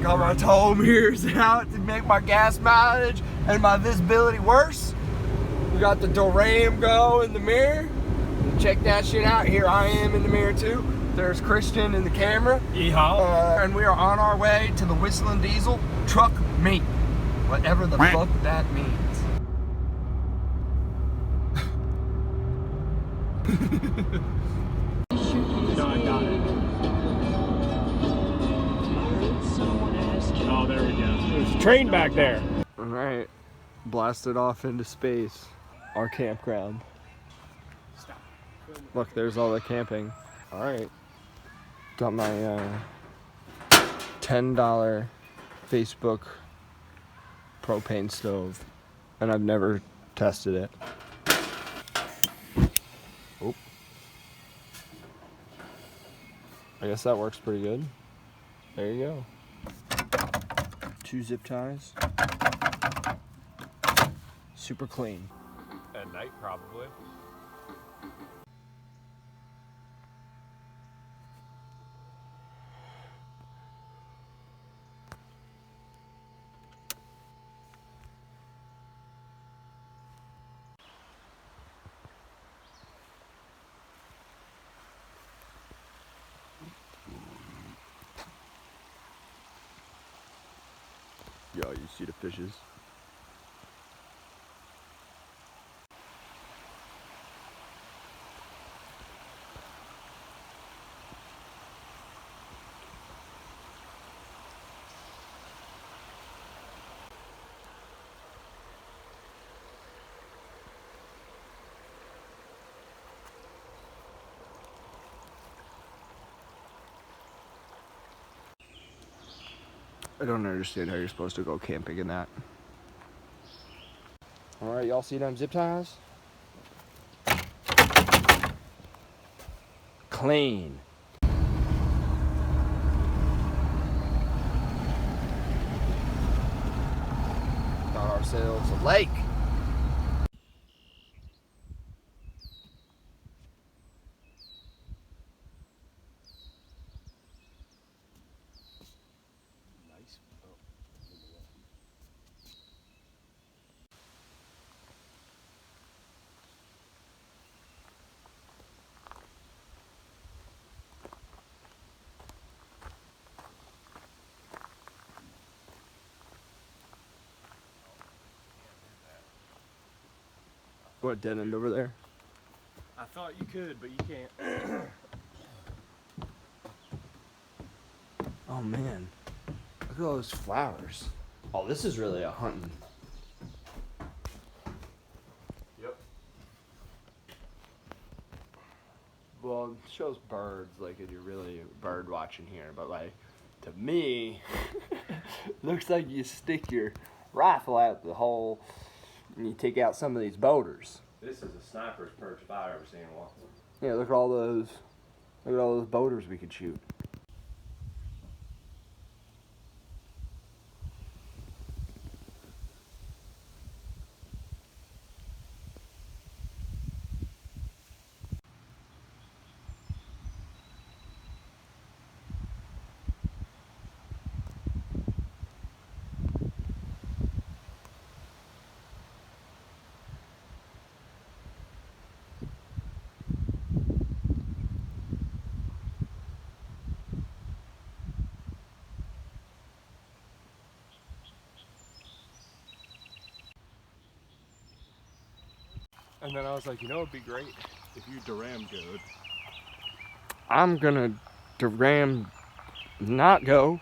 Got my tow mirrors out to make my gas mileage and my visibility worse. We got the Drago in the mirror. Check that shit out. Here I am in the mirror too. There's Christian in the camera. Yeehaw. And we are on our way to the Whistlin Diesel Truck meet. Whatever the fuck that means. No, I got it. Oh, there we go. There's a train back there. Alright. Blasted off into space. Our campground. Stop. Look, there's all the camping. Alright. Got my $10 Facebook propane stove. And I've never tested it. Oh. I guess that works pretty good. There you go. 2 zip ties. Super clean. At night, probably. Yo, you see the fishes? I don't understand how you're supposed to go camping in that. Alright, y'all see them zip ties? Clean. Got ourselves a lake. What, dead end over there? I thought you could, but you can't. Oh man, look at all those flowers. Oh, this is really a hunting. Yep. Well, it shows birds, like you're really bird watching here, but like, to me, looks like you stick your rifle out the hole and you take out some of these boulders. This is a sniper's perch if I've ever seen one. Yeah, look at all those boulders we could shoot. And then I was like, you know, it'd be great if you Duram good. I'm gonna Ram not go.